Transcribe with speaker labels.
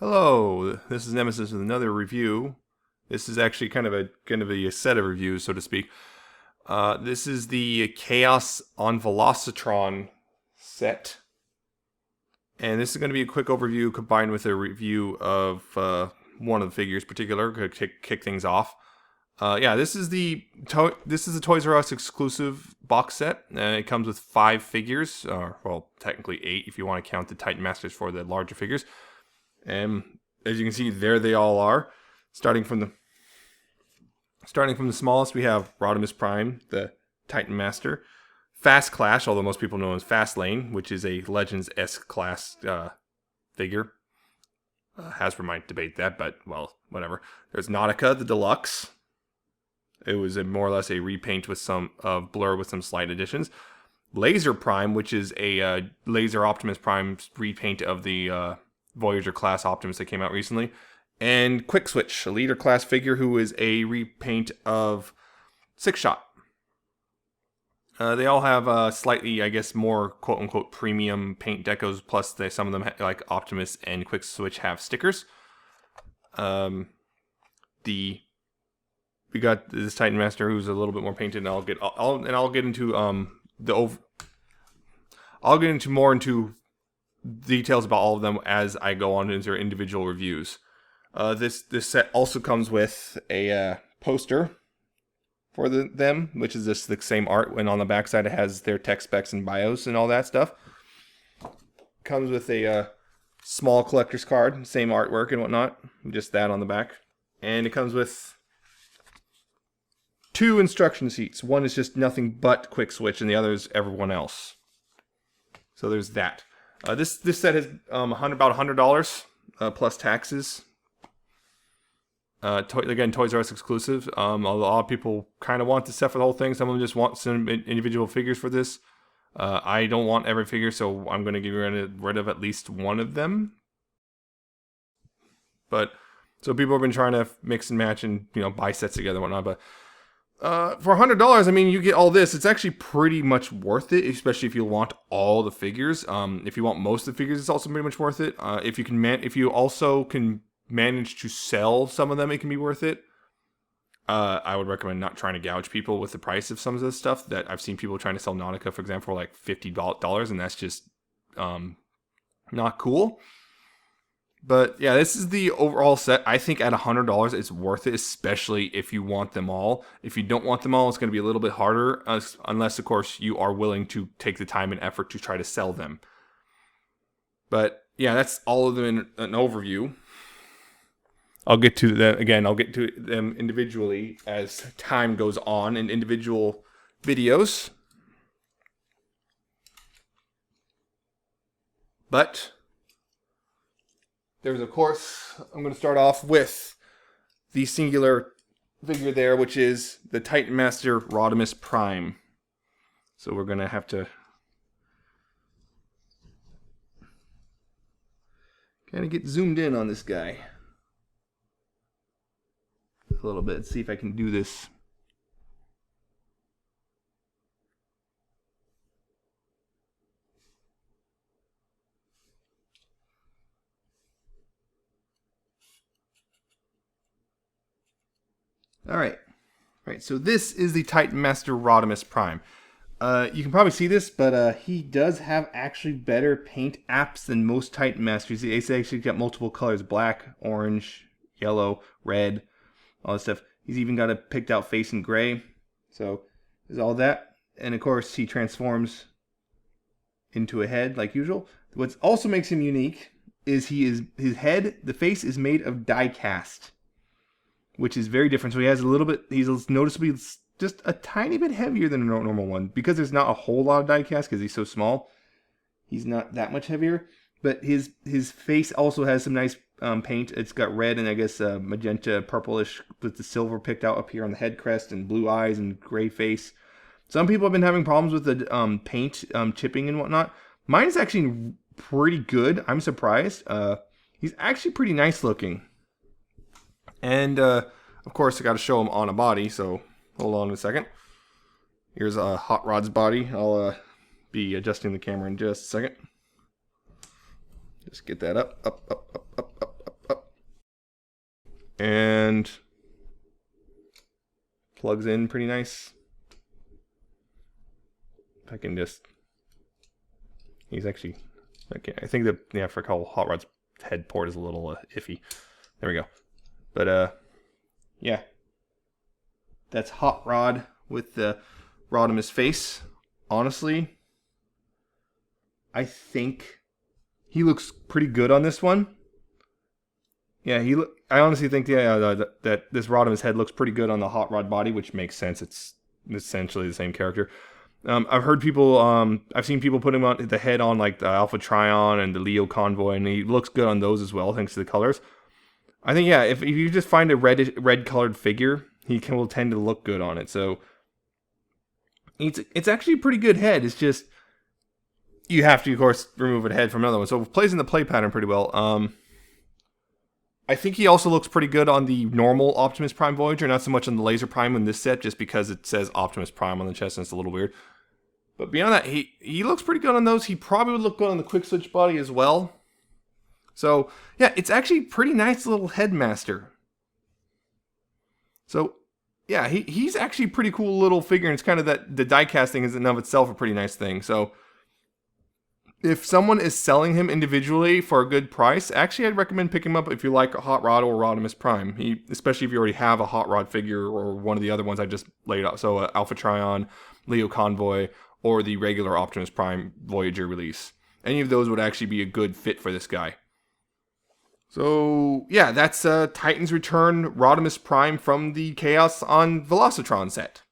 Speaker 1: Hello, this is Nemesis with another review. This is actually kind of a set of reviews, so to speak. This is the Chaos on Velocitron set, and this is going to be a quick overview combined with a review of one of the figures, in particular, to kick things off. This is the Toys R Us exclusive box set. It comes with 5 figures, well, technically 8 if you want to count the Titan Masters for the larger figures. And as you can see, there they all are. Starting from the smallest, we have Rodimus Prime, the Titan Master. Fast Clash, although most people know as Fast Lane, which is a Legends-esque class figure. Hasbro might debate that, but, well, whatever. There's Nautica, the Deluxe. It was more or less a repaint with some Blur with some slight additions. Laser Prime, which is a Laser Optimus Prime repaint of the Voyager class Optimus that came out recently. And Quick Switch, a leader class figure who is a repaint of Six Shot. They all have slightly, I guess, more quote-unquote premium paint decos, plus some of them, like Optimus and Quick Switch, have stickers. We got this Titan Master who's a little bit more painted, and I'll get more into details about all of them as I go on into individual reviews. This set also comes with a poster for them, which is just the same art, and on the backside it has their tech specs and BIOS and all that stuff. Comes with a small collector's card, same artwork and whatnot, just that on the back. And it comes with 2 instruction sheets. One is just nothing but Quick Switch, and the other is everyone else. So there's that. This set is about $100 plus taxes. Again, Toys R Us exclusive. A lot of people kind of want the set for the whole thing. Some of them just want some individual figures for this. I don't want every figure, so I'm going to get rid of at least one of them. So people have been trying to mix and match and buy sets together and whatnot. But for $100, I mean, you get all this. It's actually pretty much worth it, especially if you want all the figures. If you want most of the figures, it's also pretty much worth it. If you also can manage to sell some of them, it can be worth it. I would recommend not trying to gouge people with the price of some of this stuff. That I've seen people trying to sell Nautica, for example, for like $50, and that's just not cool. But yeah, this is the overall set. I think at $100, it's worth it, especially if you want them all. If you don't want them all, it's going to be a little bit harder, unless, of course, you are willing to take the time and effort to try to sell them. But yeah, that's all of them in an overview. I'll get to them individually as time goes on in individual videos. But there's, of course, I'm going to start off with the singular figure there, which is the Titan Master Rodimus Prime. So we're going to have to kind of get zoomed in on this guy a little bit. See if I can do this. Alright, so this is the Titan Master Rodimus Prime. You can probably see this, but he does have actually better paint apps than most Titan Masters. He's actually got multiple colors: black, orange, yellow, red, all this stuff. He's even got a picked out face in gray. So there's all that. And of course, he transforms into a head like usual. What also makes him unique is his head, the face is made of die cast, which is very different. So he's noticeably just a tiny bit heavier than a normal one. Because there's not a whole lot of die cast because he's so small, he's not that much heavier. But his face also has some nice paint. It's got red and I guess magenta, purplish with the silver picked out up here on the head crest, and blue eyes and gray face. Some people have been having problems with the paint chipping and whatnot. Mine is actually pretty good. I'm surprised. He's actually pretty nice looking. And of course, I got to show him on a body. So hold on a second. Here's Hot Rod's body. I'll be adjusting the camera in just a second. Just get that up. And plugs in pretty nice. If I can just... He's actually... Okay, I think that, yeah, for Hot Rod's head port is a little iffy. There we go. But, yeah. That's Hot Rod with the Rodimus face. Honestly, I think he looks pretty good on this one. Yeah, I honestly think that this Rodimus head looks pretty good on the Hot Rod body, which makes sense. It's essentially the same character. I've heard people, I've seen people put him on the head on like the Alpha Trion and the Leo Convoy, and he looks good on those as well, thanks to the colors. I think, yeah, if you just find a red colored figure, will tend to look good on it. So it's actually a pretty good head. It's just you have to, of course, remove a head from another one. So it plays in the play pattern pretty well. I think he also looks pretty good on the normal Optimus Prime Voyager, not so much on the Laser Prime in this set, just because it says Optimus Prime on the chest and it's a little weird. But beyond that, he looks pretty good on those. He probably would look good on the Quick Switch body as well. So, yeah, it's actually a pretty nice little headmaster. So, yeah, he's actually a pretty cool little figure, and it's kind of that the die casting is in and of itself a pretty nice thing. So, if someone is selling him individually for a good price, actually I'd recommend picking him up if you like a Hot Rod or Rodimus Prime. Especially if you already have a Hot Rod figure or one of the other ones I just laid out. So, Alpha Trion, Leo Convoy, or the regular Optimus Prime Voyager release. Any of those would actually be a good fit for this guy. So, yeah, that's Titan's Return Rodimus Prime from the Chaos on Velocitron set.